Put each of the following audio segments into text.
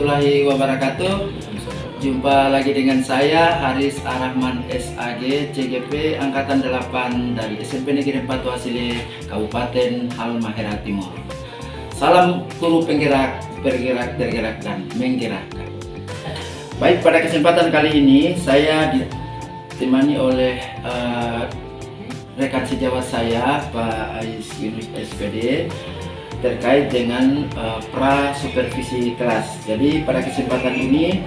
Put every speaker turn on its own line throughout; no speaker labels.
warahmatullahi wabarakatuh. Jumpa lagi dengan saya Haris Arahman SAG CGP Angkatan 8 dari SMP Negeri 4 Wasile Kabupaten Halmahera Timur. Salam guru penggerak, bergerak, tergerak, dan menggerakkan. Baik, pada kesempatan kali ini saya ditemani oleh rekan sejawat saya Pak Ais Yunus SPD terkait dengan pra supervisi kelas. Jadi pada kesempatan ini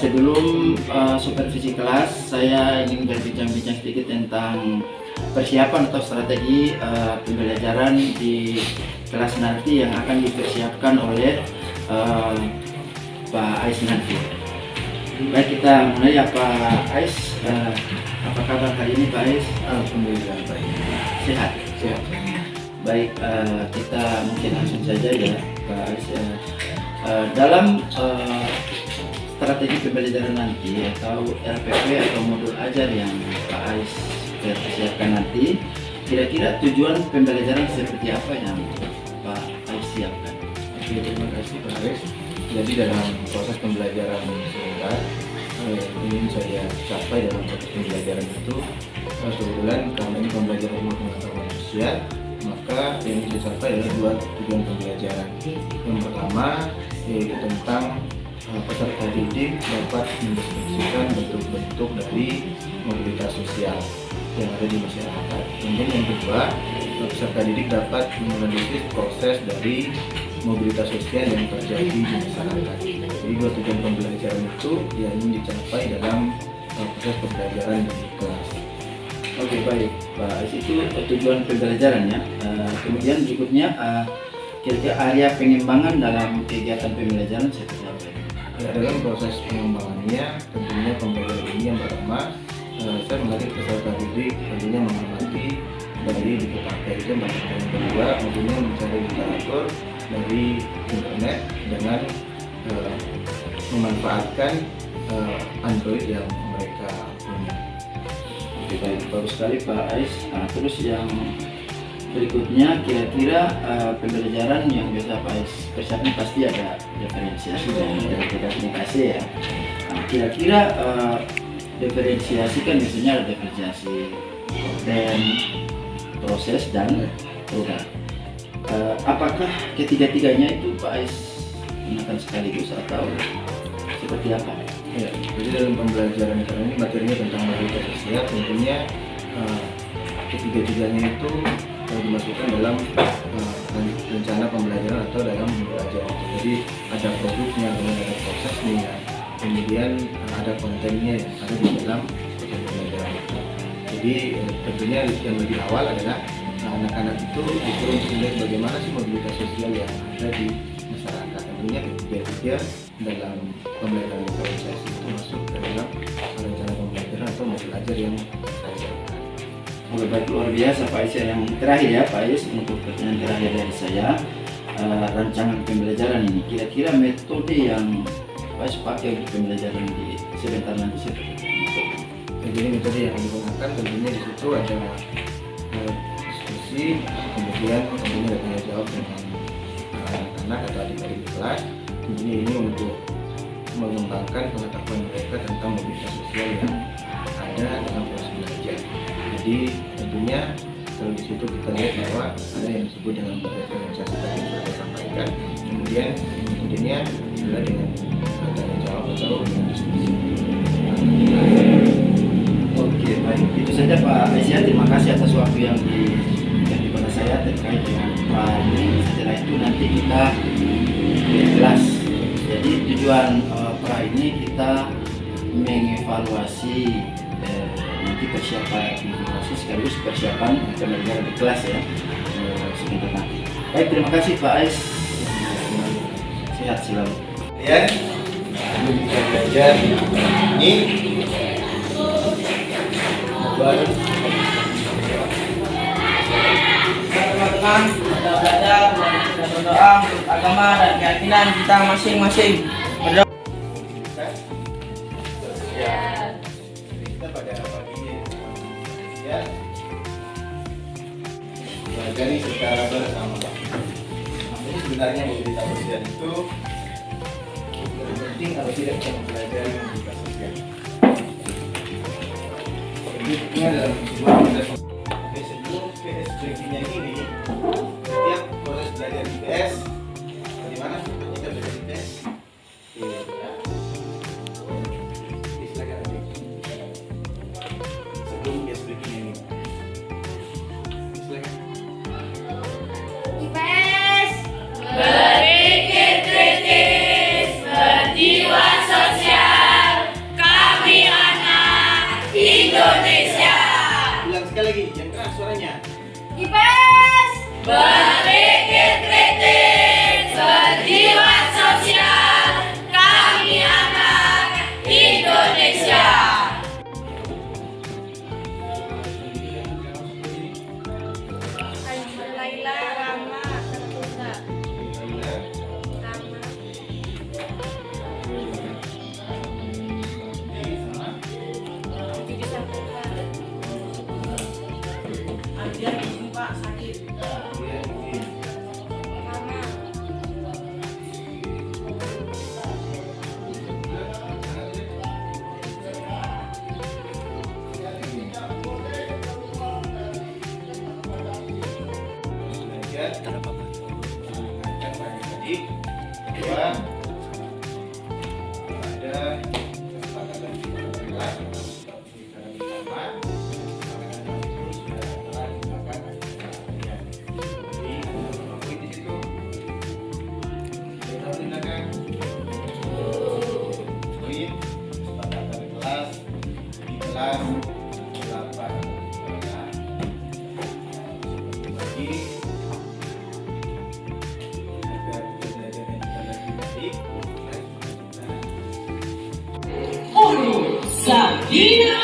sebelum supervisi kelas, saya ingin berbincang-bincang sedikit tentang persiapan atau strategi pembelajaran di kelas nanti yang akan dipersiapkan oleh Pak Ais nanti. Baik, kita mulai ya Pak Ais. Apa kabar hari ini Pak Ais?
Alhamdulillah baik.
Sehat?
Sehat.
Baik, kita mungkin langsung saja ya Pak Ais. Dalam strategi pembelajaran nanti atau RPP atau modul ajar yang Pak Ais persiapkan nanti, kira-kira tujuan pembelajaran seperti apa yang Pak Ais siapkan?
Oke, terima kasih Pak Haris. Jadi dalam proses pembelajaran sebentar ingin saya capai dalam proses pembelajaran itu, kebetulan karena ini pembelajaran ilmu pengetahuan manusia, maka yang dicapai adalah dua tujuan pembelajaran. Yang pertama yaitu tentang peserta didik dapat mendeskripsikan bentuk-bentuk dari mobilitas sosial yang ada di masyarakat. Kemudian yang kedua, peserta didik dapat menganalisis proses dari mobilitas sosial yang terjadi di masyarakat. Jadi dua tujuan pembelajaran itu yang ingin dicapai dalam proses pembelajaran di kelas.
Oke, baik Pak Ais, itu tujuan pembelajarannya. Kemudian berikutnya kira-kira area pengembangan dalam kegiatan pembelajaran seperti apa?
Ya, dalam proses pengembangannya tentunya pembelajaran ini yang pertama saya mengajak peserta didik tentunya mengamati dari buku paket itu, yang kedua tentunya mencari literatur dari internet dengan memanfaatkan Android yang mereka punya.
Oke, baik, bagus sekali Pak Ais. Terus yang berikutnya kira-kira pembelajaran yang biasa Pak Ais persiapkan pasti ada diferensiasi dan komunikasi ya. Kira-kira diferensiasi kan biasanya ada diferensiasi konten, proses, dan produk. Apakah ketiga-tiganya itu Pak Ais gunakan sekaligus atau seperti apa?
Ya, jadi dalam pembelajaran kali ini materinya tentang mobilitas sosial, tentunya ketiga-tiganya itu dimasukkan dalam rencana pembelajaran atau dalam belajar. Jadi ada produknya, kemudian ada prosesnya, kemudian ada kontennya yang ada di dalam proses pembelajaran itu. Jadi tentunya yang lebih awal adalah anak-anak itu disuruh untuk melihat bagaimana sih mobilitas sosial yang ada di masyarakat. Tentunya ketiga-tiga dalam pembelajaran diferensiasi itu masuk ke dalam rencana pembelajaran atau modul ajar yang saya siapkan.
Oke, baik, luar biasa Pak Ais. Yang terakhir ya Pak Ais, untuk pertanyaan terakhir dari saya, rancangan pembelajaran ini kira-kira metode yang Pak Ais pakai untuk pembelajaran di sebentar nanti seperti apa?
Jadi metode yang digunakan tentunya di situ ada diskusi, kemudian ada tanya jawab dengan anak-anak atau adik-adik di kelas. Tentunya ini untuk mengembangkan pengetahuan mereka tentang mobilitas sosial yang ada dalam proses belajar. Jadi tentunya kalau di situ kita lihat bahwa ada yang disebut dengan diferensiasi tadi yang sudah saya sampaikan. Kemudian metodenya adalah dengan tanya jawab atau dengan diskusi.
Oke, baik, itu saja Pak Ais ya. Terima kasih atas waktu yang diberikan kepada saya terkait dengan pra ini. Setelah itu nanti kita ke kelas. Jadi tujuan pra ini kita mengevaluasi nanti persiapan evaluasi sekaligus persiapan pembelajaran di kelas ya sebentar nanti. Baik, terima kasih Pak Ais. Sehat selalu.
Ya, kami bisa belajar ini baru
teman-teman kita belajar dan kita berdoa untuk agama dan keyakinan kita masing-masing. Berdoa.
Ya, kita pada pagi ya pelajari secara bersama. Jadi sebenarnya mobilitas sosial itu penting atau tidak kita mempelajari mobilitas sosial. Selanjutnya dalam sebuah proses. Oke, sebelum PS breaking-nya ini, setiap proses belajar IPS, bagaimana kita belajar IPS? Oke, ya. Oke, silakan adik. Sebelum PS breaking-nya ini, silakan.
IPS berpikir kritis, berjiwa sosial, kami anak Indonesia.
Ulang sekali lagi, yang keras suaranya.
IPS berpikir kritis, berjiwa sosial, kami anak Indonesia. Laila, Rama, Tertunda, Rama.
Ada izin Pak sakit.
Rama.
Belajar mengingatkan pada tadi bahwa ada kesepakatan kita bersama secara bersama itu sudah telah dilakukan kalian. Jadi poin di situ kita tindakan poin kesepakatan kelas di kelas 8 bagi agar pembelajaran kita lebih baik.
Sabina.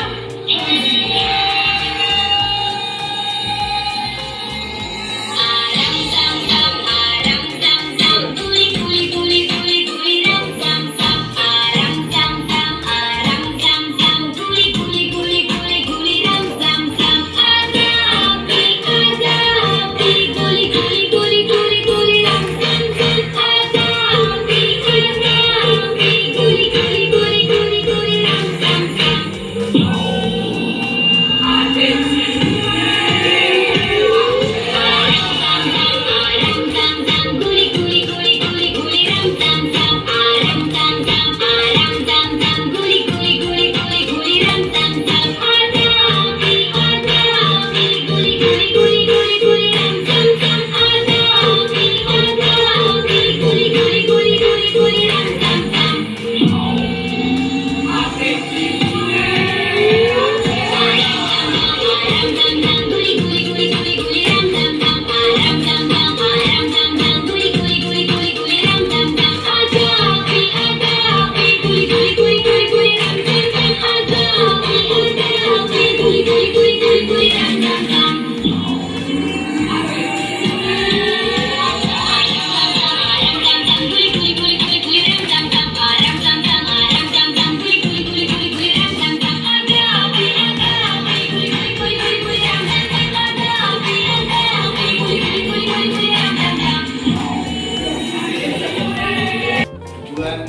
Tujuan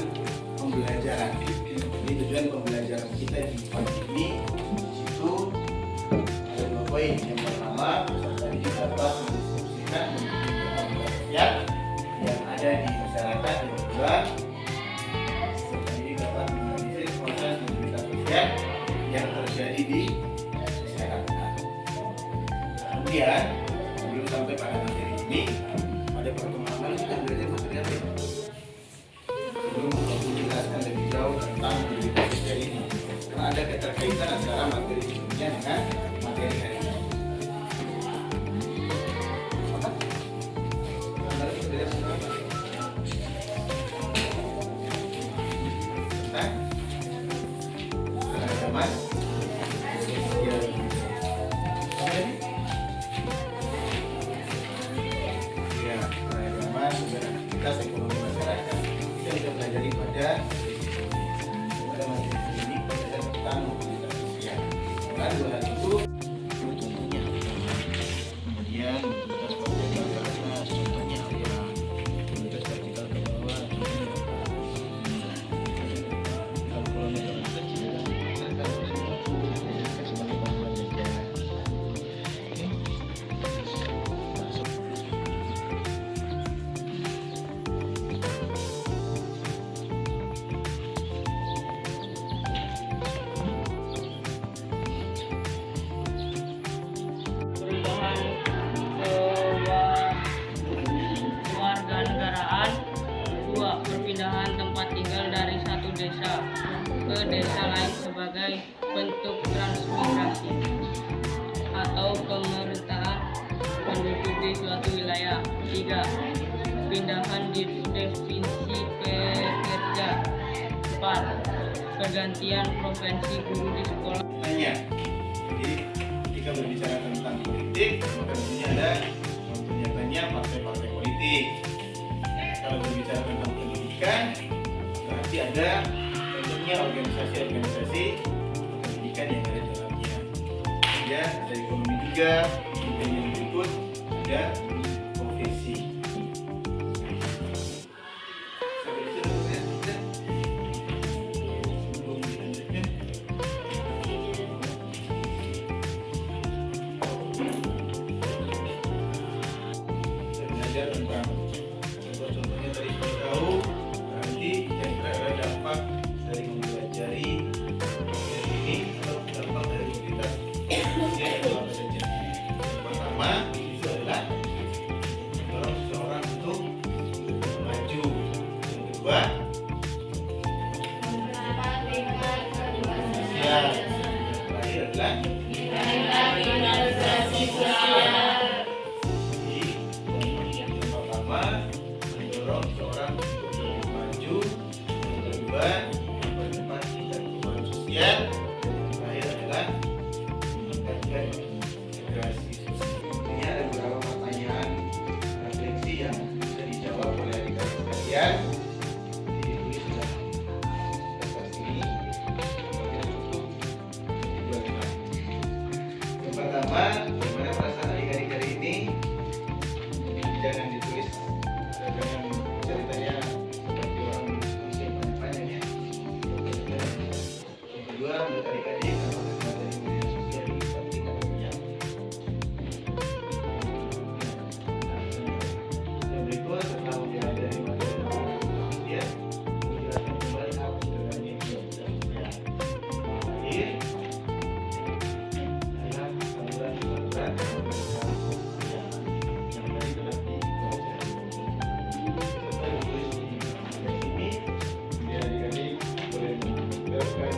pembelajaran. Ini tujuan pembelajaran kita di pagi ini. Di situ ada 2 poin. Yang pertama, tadi kita dapat mendiskusikan ya yang ada di masyarakat. Yang kedua, tadi dapat menganalisis proses mobilitas sosial yang terjadi di masyarakat. Kemudian, sebelum sampai pada materi ini, pada pertemuan lalu kita belajar materi apa? Sebelum aku jelaskan lebih jauh tentang mobilitas sosial ini, karena ada keterkaitan antara materi sebelumnya dengan materi hari ini. Apa? Anda harus belajar tentang apa? Tentang keragaman sosial. Apa ini? Ya, keragaman sosial aktivitas ekonomi masyarakat. Yang kita pelajari pada materi ini adalah tentang mobilitas sosial. Karena 2 hal itu contohnya. Kemudian mobilitas vertikal ke atas, contohnya apa? Mobilitas vertikal ke bawah, contohnya apa?
desa ke desa lain sebagai bentuk transmigrasi atau pemerataan penduduk di suatu wilayah. 3. Pindahan di definisi pekerja. 4. Pergantian profesi guru di sekolah.
Jadi ketika berbicara tentang politik, maka tentunya ada kegiatannya partai-partai politik. Kalau berbicara tentang pendidikan, berarti ada tentunya organisasi-organisasi pendidikan yang ada di dalamnya. Ya, ada ekonomi juga. Dan yang berikut ada profesi. Sampai di situ ya. Sebelum dilanjutkan. Saya belajar tentang contoh-contohnya tadi kita tahu, nanti yang terakhir adalah dampak dari mempelajari ini atau dampak dari mobilitas manusia itu apa saja. Yang pertama itu adalah mendorong seseorang untuk maju. Yang kedua, sosial. Yang terakhir adalah yang pertama mendorong seorang untuk lebih maju, yang kedua mempercepat tingkat kemajuan sosial, dan yang terakhir adalah meningkatkan integrasi sosial. Ini ada beberapa pertanyaan refleksi yang bisa dijawab oleh adik-adik sekalian. Ditulis sudah kertas ini. Apabila cukup, dua lima. Yang pertama, bagaimana perasaan adik-adik hari ini? Jangan ditulis, jangan ceritanya seperti orang muslim banyak ya. Yang kedua, menurut adik-adik apakah materi media sosial ini penting atau tidak? Yang berikut, setelah mempelajari materi media sosial, menjelaskan kembali apa sebenarnya media sosial. Terakhir adalah saluran-saluran yang tadi telah dipelajari. Serta ditulis di sini, biar adik-adik boleh menerapkan.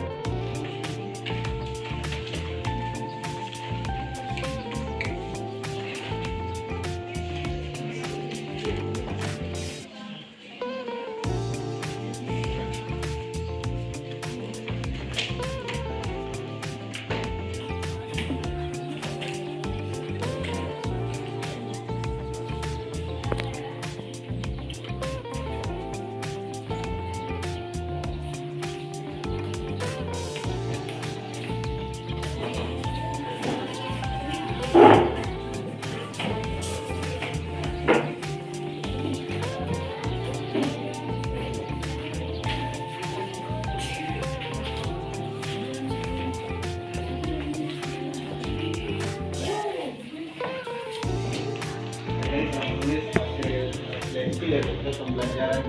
Jadi saya menulis hasil refleksi dari proses pembelajaran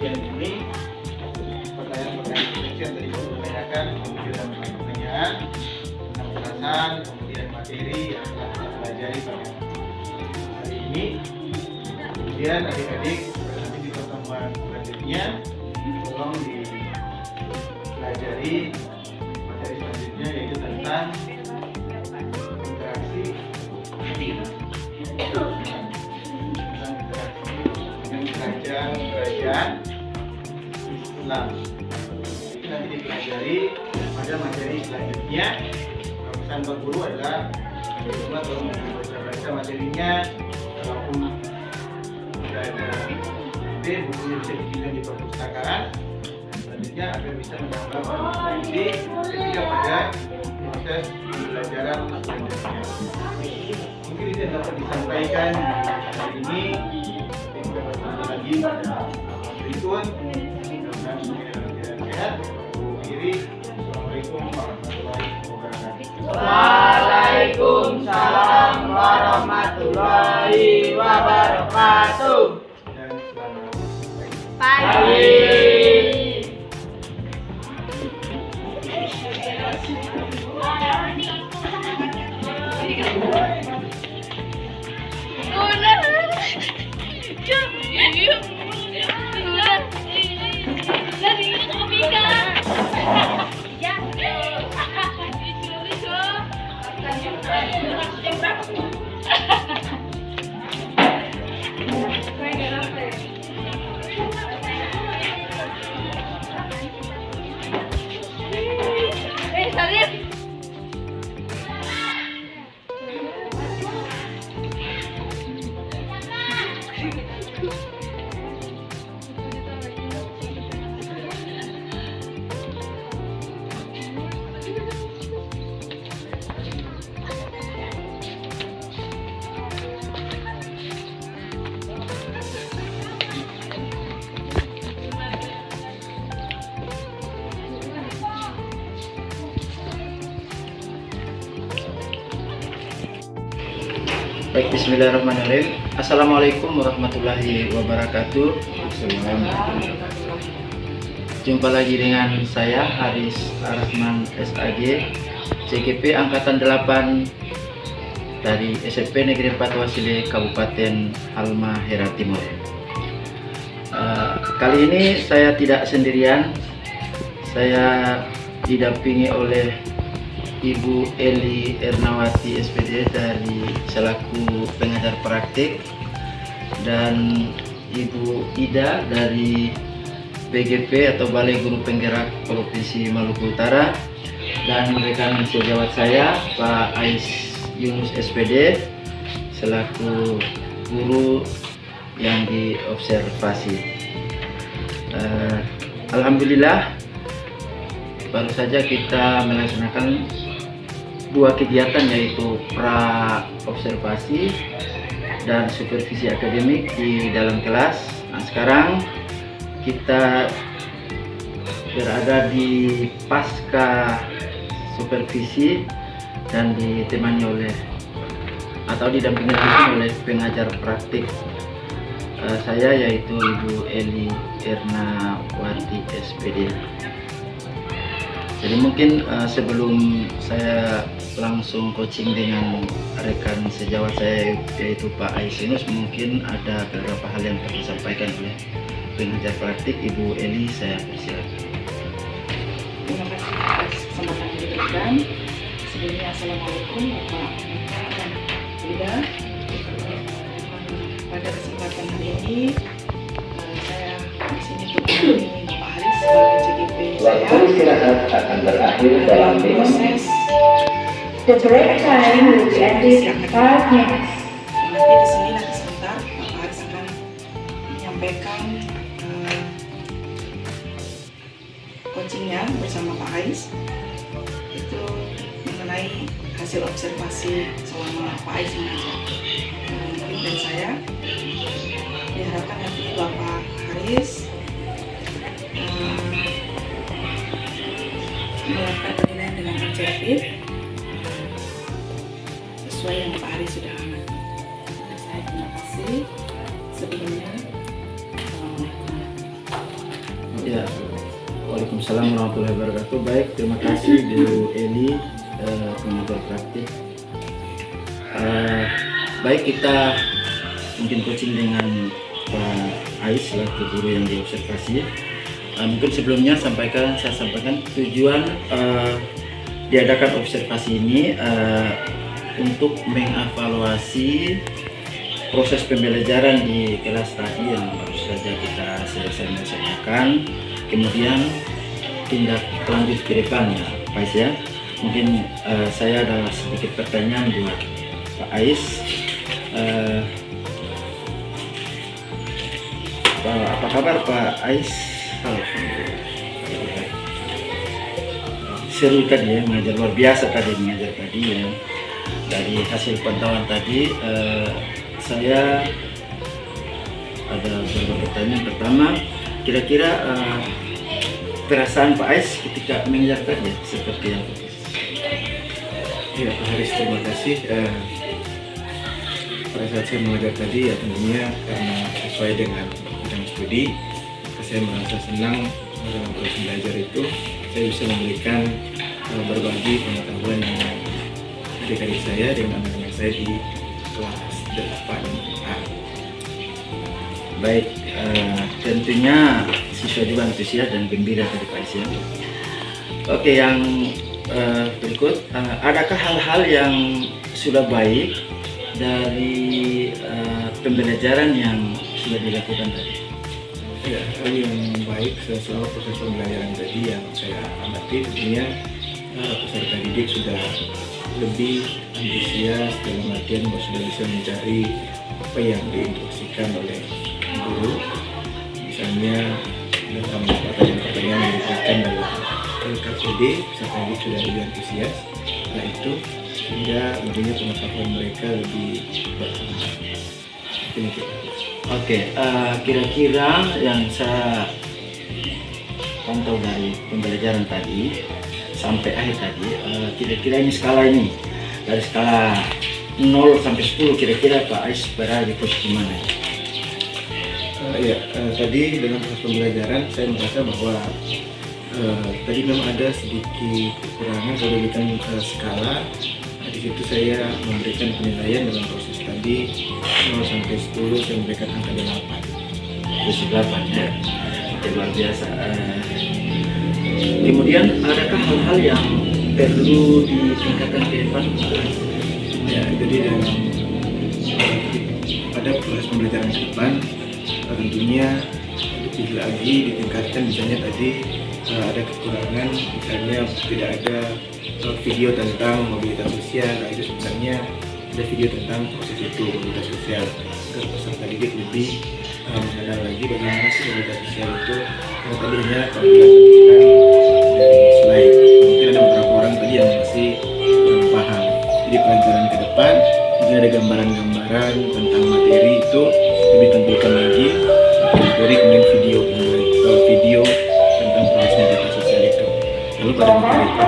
yang ini. Pertanyaan-pertanyaan refleksi yang tadi saya tanyakan, kemudian pertanyaan tentang perasaan, kemudian materi yang telah kita pelajari pada hari ini. Kemudian adik-adik nanti di pertemuan selanjutnya tolong dipelajari materi selanjutnya, yaitu tentang interaksi dengan kerajaan Islam. Itu nanti dipelajari pada materi selanjutnya. Pesan Pak Guru adalah bagaimana kalau membaca materinya, walaupun sudah ada bukunya bisa dipinjam di perpustakaan. Selanjutnya agar bisa menambah nanti ketika pada proses pembelajaran selanjutnya. Mungkin itu yang dapat disampaikan hari ini. Kita bertemu lagi pada berikut. Mudah-mudahan semuanya sehat. Akhiri, Assalamualaikum warahmatullahi wabarakatuh.
Waalaikumsalam warahmatullahi wabarakatuh.
Dan selamat
Pagi. Udah.
Baik, bismillahirrahmanirrahim. Assalamualaikum warahmatullahi wabarakatuh. Jumpa lagi dengan saya Haris Arahman SAG, CGP Angkatan 8 dari SMP Negeri 4 Wasile, Kabupaten Halmahera Timur. Kali ini saya tidak sendirian. Saya didampingi oleh Ibu Eli Ernawati SPD dari selaku pengajar praktik dan Ibu Ida dari BGP atau Balai Guru Penggerak Provinsi Maluku Utara, dan rekan sejawat saya Pak Ais Yunus SPD selaku guru yang diobservasi. Alhamdulillah baru saja kita melaksanakan dua kegiatan, yaitu pra observasi dan supervisi akademik di dalam kelas. Nah, sekarang kita berada di pasca supervisi dan ditemani oleh atau didampingi langsung oleh pengajar praktik saya, yaitu Ibu Eli Ernawati SPD. Jadi mungkin sebelum saya langsung coaching dengan rekan sejawat saya, yaitu Pak Ais Yunus, mungkin ada beberapa hal yang perlu disampaikan oleh pengajar praktik Ibu Eli. Saya persilakan.
Terima kasih atas kesempatan yang diberikan. Sebelumnya Assalamualaikum Bapak dan Ida. Pada kesempatan hari ini saya di sini untuk menemani Bapak Haris sebagai CGP saya
Akan berakhir
dalam proses
The break time will be ended in 5 minutes.
nanti di sini nanti sebentar Bapak Haris akan menyampaikan coachingnya bersama Pak Ais, itu mengenai hasil observasi selama Pak Ais mengajar. Mungkin dari saya diharapkan nanti Bapak Haris melakukan penilaian dengan objektif sesuai yang Pak Haris sudah amati. Saya terima kasih sebelumnya. Assalamualaikum.
Ya, Waalaikumsalam warahmatullahi wabarakatuh. Baik, terima kasih Bu Eli, pengajar praktik. Baik, kita mungkin coaching dengan Pak Ais selaku guru yang diobservasi. Mungkin sebelumnya saya sampaikan tujuan diadakan observasi ini untuk mengevaluasi proses pembelajaran di kelas tadi yang baru saja kita selesai menyelesaikan, kemudian tindak lanjut ke depannya, Pak Ais ya. Mungkin saya ada sedikit pertanyaan buat Pak Ais. Apa kabar Pak Ais? Seru tadi ya, mengajar luar biasa tadi mengajar tadi ya. Dari hasil pantauan tadi saya ada beberapa pertanyaan. Pertama, kira-kira perasaan Pak Ais ketika mengajar tadi seperti apa?
Ya, Pak Haris, terima kasih. Pada saat saya mengajar tadi, ya tentunya karena sesuai dengan bidang studi, saya merasa senang dalam proses belajar itu saya bisa memberikan berbagi pengetahuan yang adik-adik saya dengan anak-anak saya di kelas 8A.
Baik, tentunya siswa juga antusias dan gembira tadi Pak Ais ya. Oke, yang berikut, adakah hal-hal yang sudah baik dari pembelajaran yang sudah dilakukan tadi?
Ya, hal yang baik selama proses pembelajaran tadi yang saya amati, tentunya peserta didik sudah lebih antusias dalam artian bahwa sudah bisa mencari apa yang diinstruksikan oleh guru. Misalnya dalam pertanyaan-pertanyaan yang diberikan dalam LKPD, peserta didik sudah lebih antusias. Nah itu sehingga tentunya pengetahuan mereka lebih berkembang. Demikian.
Oke, kira-kira yang saya pantau dari pembelajaran tadi sampai akhir tadi, kira-kira ini skala ini dari skala 0 sampai 10 kira-kira Pak Ais berada di posisi mana?
Tadi dalam proses pembelajaran saya merasa bahwa tadi memang ada sedikit kekurangan. Saya berikan skala. Di situ saya memberikan penilaian dalam proses tadi 0 sampai 10, saya memberikan angka 8.
Posisi 8 ya. Oke, luar biasa. Kemudian adakah hal-hal yang perlu ditingkatkan ke depan?
Ya, jadi dalam pada proses pembelajaran ke depan tentunya lebih lagi ditingkatkan. Misalnya tadi ada kekurangan, misalnya tidak ada video tentang mobilitas sosial. Nah, itu sebenarnya ada video tentang proses itu mobilitas sosial agar peserta didik lebih mengenal lagi bagaimana sih mobilitas sosial itu. Yang tadinya kalau dilakukan dari slide, mungkin ada beberapa orang tadi yang masih kurang paham. Jadi pelajaran ke depan mungkin ada gambaran-gambaran tentang materi itu lebih tampilkan lagi materi, kemudian video tentang proses mobilitas sosial itu. Lalu pada materi itu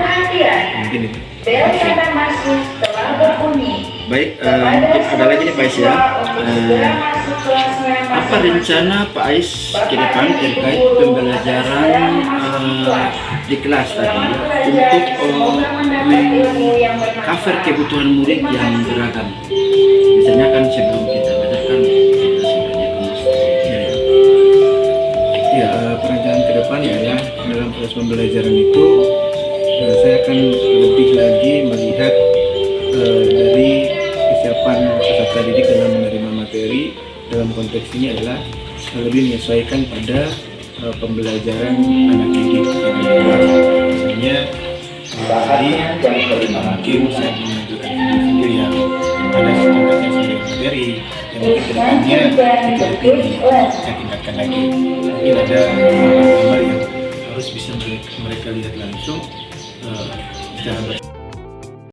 mungkin itu.
Bel tanda masuk telah berbunyi.
Baik, mungkin ada lagi nih Pak Ais ya. Apa rencana Pak Ais ke depan terkait pembelajaran di kelas tadi untuk cover kebutuhan murid yang beragam? Misalnya kan sebelum kita belajar kan kita sudah diagnostik.
Perencanaan ke depan ya dalam proses pembelajaran itu saya akan lebih lagi melihat dari kesiapan peserta didik dalam menerima materi. Dalam konteks ini adalah lebih menyesuaikan pada pembelajaran anak didik yang ada di kelas. Misalnya tadi mungkin saya menunjukkan video yang ada tingkatnya sebagai materi yang mungkin kedepannya itu lebih saya tingkatkan lagi. Mungkin ada gambar-gambar yang harus bisa mereka lihat langsung secara bersama.